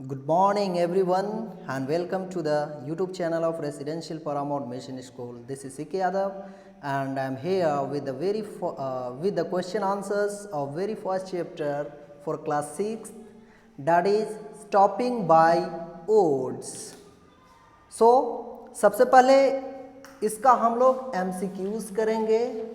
Good morning, everyone, and welcome to the YouTube channel of Residential Paramount Mission School. This is CK Yadav, and I am here with the question answers of very first chapter for class 6, that is stopping by odds. So, सबसे पहले इसका हम लोग MCQs करेंगे,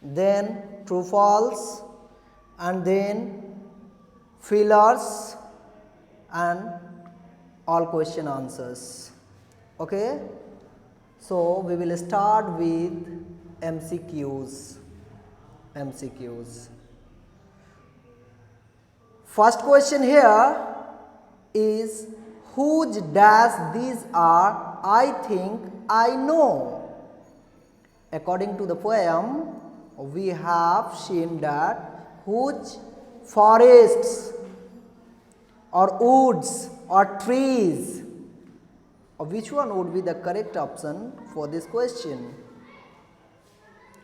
then true false, and then fillers and all question answers. Okay, so we will start with MCQs. First question here is whose dash these are, I think, I know. According to the poem, we have seen that whose forests or woods or trees, or which one would be the correct option for this question?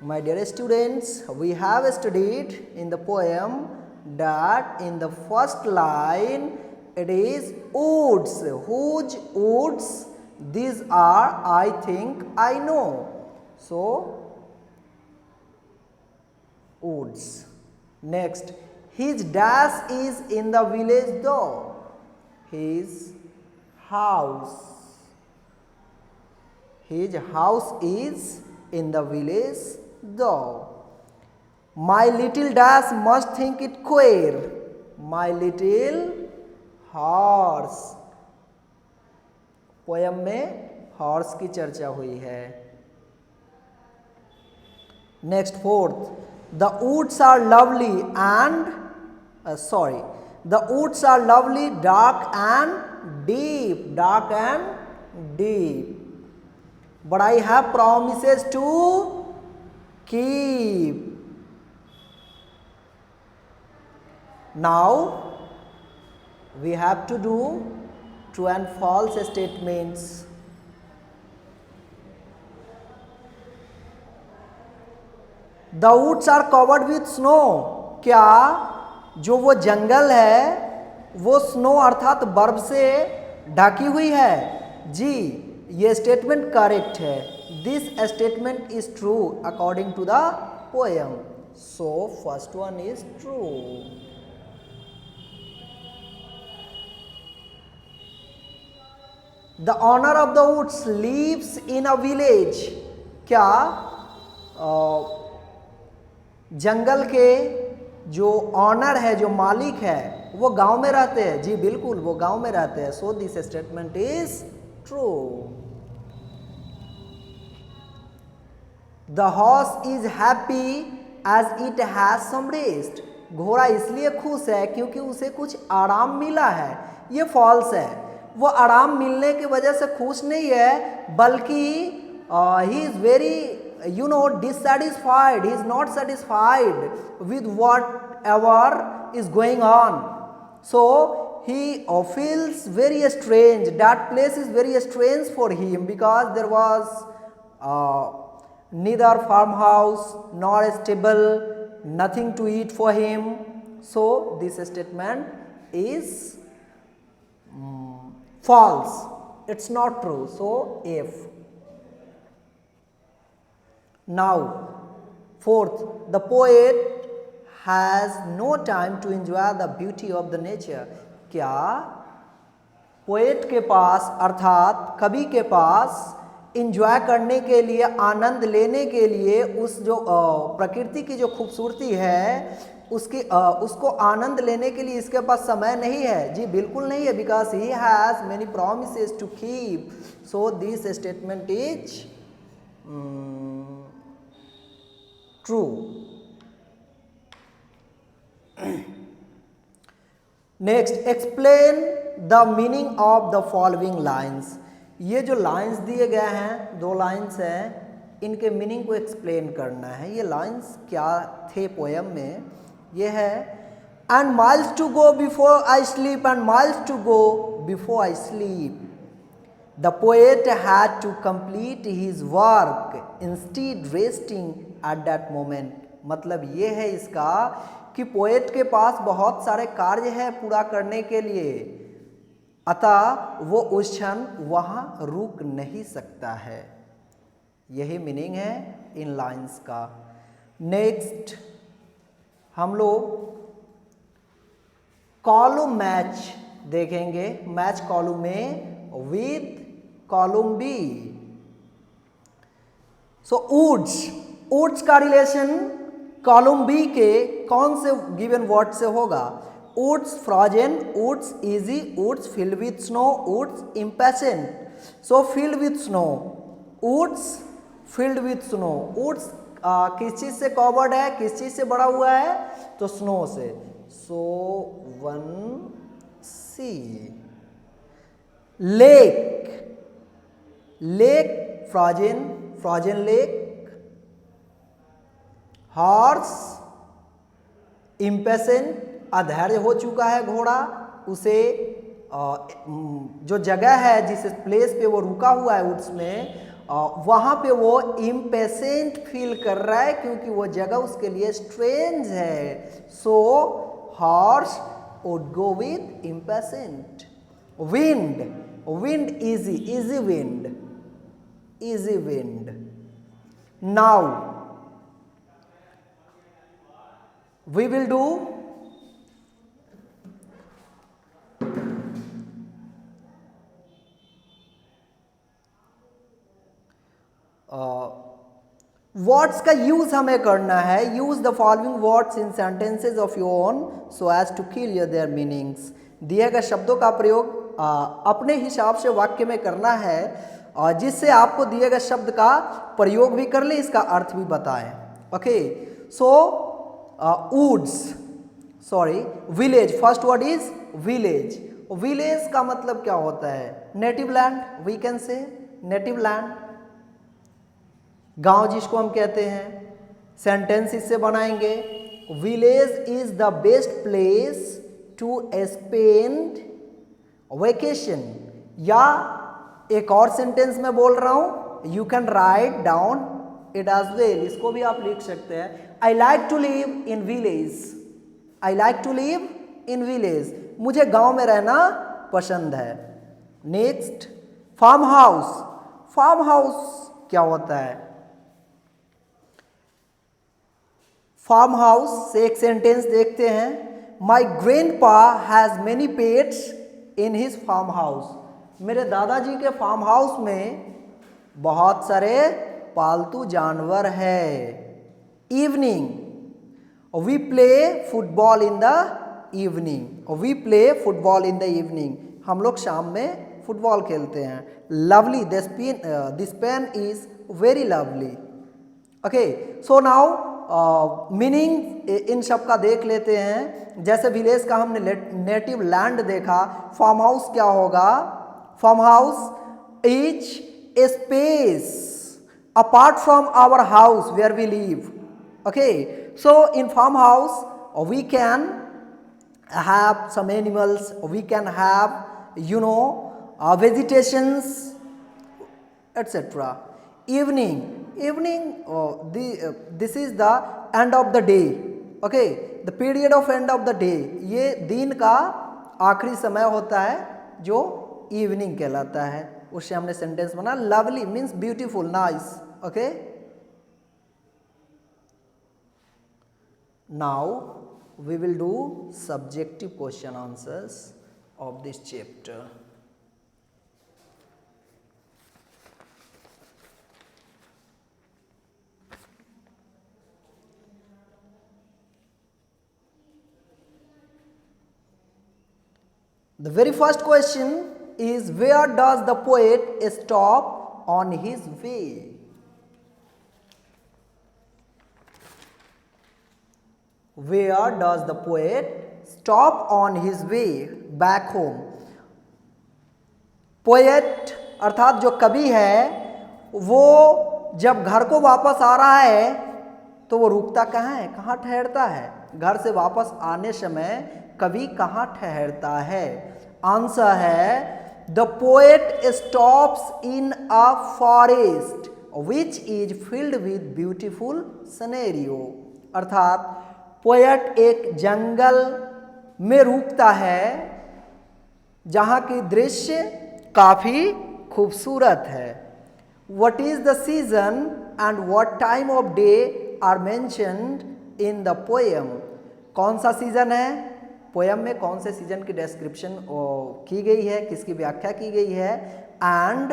My dear students, we have studied in the poem that in the first line it is woods. Whose woods these are, I think, I know. So woods. Next, his dash is in the village though. His house. His house is in the village though. My little dash must think it queer. My little horse. Poem में horse की चर्चा हुई है. Next fourth, the woods are lovely and the woods are lovely, dark and deep, but I have promises to keep. Now we have to do true and false statements. The woods are covered with snow. क्या जो वो जंगल है वो snow अर्थात बर्फ से ढकी हुई है? जी, ये स्टेटमेंट करेक्ट है. This statement is true according to the poem. So first one is true. The owner of the woods lives in a village. क्या जंगल के जो ऑनर है, जो मालिक है, वो गांव में रहते हैं? जी बिल्कुल, वो गांव में रहते हैं. So this statement is true. The horse is happy as it has some rest. घोड़ा इसलिए खुश है क्योंकि उसे कुछ आराम मिला है. ये फॉल्स है. वो आराम मिलने की वजह से खुश नहीं है, बल्कि he is very dissatisfied. He is not satisfied with whatever is going on. So he feels very strange. That place is very strange for him because there was neither farmhouse nor a stable, nothing to eat for him. So this statement is false. It's not true. So F. Now, fourth, the poet has no time to enjoy the beauty of the nature. क्या poet के पास अर्थात कवि के पास enjoy करने के लिए, आनंद लेने के लिए उस जो प्रकृति की जो खूबसूरती है उसको आनंद लेने के लिए इसके पास समय नहीं है? जी बिल्कुल नहीं है. Because he has many promises to keep. So this statement is true. Next, explain the meaning of the following lines. ये जो लाइंस दिए गए हैं, दो लाइंस हैं, इनके मीनिंग को एक्सप्लेन करना है. ये लाइंस क्या थे पोएम में? ये है and miles to go before I sleep, and miles to go before I sleep. The poet had to complete his work instead resting at that moment. मतलब ये है इसका कि पोएट के पास बहुत सारे कार्य हैं पूरा करने के लिए, अतः वो उस क्षण वहां रुक नहीं सकता है। यही मीनिंग है इन लाइंस का। नेक्स्ट हम लोग कॉलम मैच देखेंगे। मैच कॉलम में with column B. So woods का रिलेशन कॉलम बी के कौन से गिवन वर्ड से होगा? Woods frozen, woods easy, woods filled with snow, woods impatient. So filled with snow, woods filled with snow. Woods किस चीज से कवर्ड है, किस चीज से बड़ा हुआ है? तो स्नो से। So 1C। Lake frozen, frozen lake. Horse impatient, अधैर्य हो चुका है घोड़ा, उसे जो जगह है जिस प्लेस पे वो रुका हुआ है वुड्स में, वहां पे वो इम्पेशेंट फील कर रहा है क्योंकि वो जगह उसके लिए स्ट्रेंज है। So horse would go with impatient. Wind easy, easy wind, easy wind. Now we will do words का यूज हमें करना है। Use the following words in sentences of your own so as to clear their meanings. दिए गए शब्दों का प्रयोग अपने हिसाब से वाक्य में करना है, जिससे आपको दिए गए शब्द का प्रयोग भी कर ले, इसका अर्थ भी बताएं। Okay, so woods, sorry village. First word is village. Village का मतलब क्या होता है? Native land, we can say native land, गांव जिसको हम कहते हैं। सेंटेंस इससे बनाएंगे, village is the best place to spend vacation. या एक और सेंटेंस में बोल रहा हूं, you can write down it as well, इसको भी आप लिख सकते हैं। I like to live in village, I like to live in village, मुझे गांव में रहना पसंद है। Next farm house. Farm house क्या होता है? फार्म हाउस से एक सेंटेंस देखते हैं, my grandpa has many pets in his farm house. मेरे दादाजी के फार्म हाउस में बहुत सारे पालतू जानवर है। Evening, we play football in the evening, we play football in the evening, हम लोग शाम में फुटबॉल खेलते हैं। Lovely, this pen is very lovely. Okay, so now meaning इन सब का देख लेते हैं। जैसे विलेज का हमने नेटिव लैंड देखा, फार्म हाउस क्या होगा? Farm house is a space apart from our house where we live. Okay, so in farmhouse we can have some animals, we can have vegetations, etc. Evening, this is the end of the day. Okay, the period of end of the day, ये दिन का आखिरी समय होता है जो evening कहलाता है। उससे हमने सेंटेंस बना, lovely means beautiful, nice. Okay, now we will do subjective question answers of this chapter. The very first question is, where does the poet stop on his way? Where does the poet stop on his way back home? Poet अर्थात जो कवि है, वो जब घर को वापस आ रहा है तो वो रुकता कहाँ है, कहाँ ठहरता है? घर से वापस आने समय कवि कहाँ ठहरता है? आंसर है, the poet stops in a forest which is filled with beautiful scenario. अर्थात पोएट एक जंगल में रुकता है जहाँ की दृश्य काफ़ी खूबसूरत है। What is the season and what time of day are mentioned in the poem? कौन सा सीजन है? पोएम में कौन से सीजन की डिस्क्रिप्शन की गई है, किसकी व्याख्या की गई है? And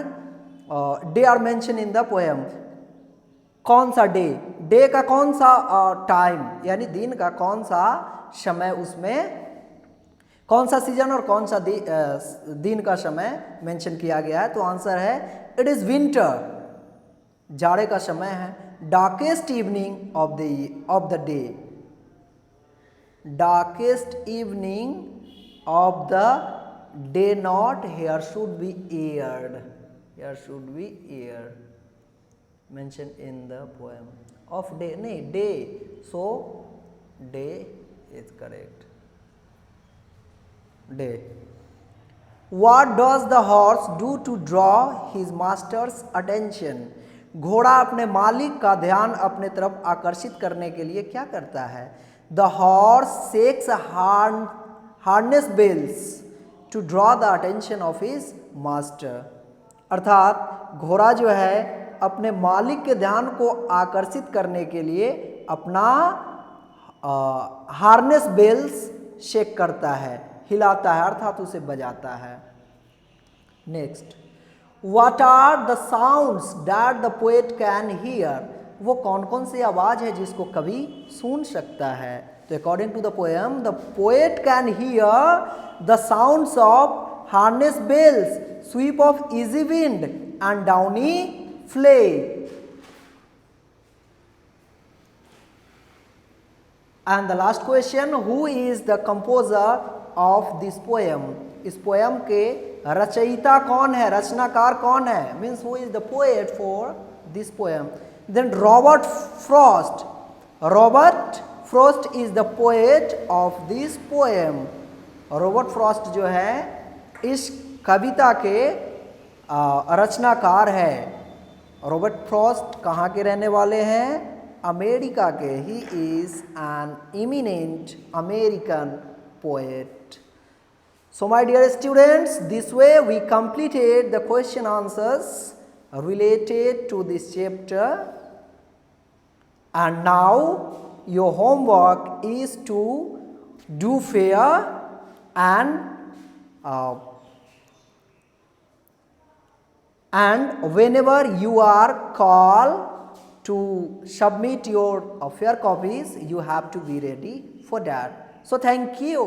day are mention in the poem. कौन सा डे, डे का कौन सा टाइम यानी दिन का कौन सा समय, उसमें कौन सा सीजन और कौन सा दिन का समय मेंशन किया गया है? तो आंसर है इट इज विंटर, जाड़े का समय है। Darkest evening of the day, darkest evening of the day not hair should be aired, hair should be aired mention in the poem of day, नहीं day, so day is correct, day. What does the horse do to draw his master's attention? घोड़ा अपने मालिक का ध्यान अपने तरफ आकर्षित करने के लिए क्या करता है? The horse shakes harness bells to draw the attention of his master. अर्थात घोड़ा जो है अपने मालिक के ध्यान को आकर्षित करने के लिए अपना हार्नेस बेल्स शेक करता है, हिलाता है, अर्थात उसे बजाता है। Next, what are the sounds that the poet can hear? वो कौन कौन सी आवाज है जिसको कवि सुन सकता है? तो according to the poem, the poet can hear the sounds of harness bells, sweep of easy wind and downy flake. And the last question, who is the composer of this poem? इस poem के रचयिता कौन है, रचनाकार कौन है? Means who is the poet for this poem? Then Robert Frost, Robert Frost is the poet of this poem. Robert Frost जो है इस कविता के रचनाकार है। रॉबर्ट फ्रॉस्ट कहाँ के रहने वाले हैं? अमेरिका के। He is an eminent American poet. So my dear students, this way we completed the question answers related to this chapter, and now your homework is to do fair and whenever you are called to submit your fair copies, you have to be ready for that. So thank you.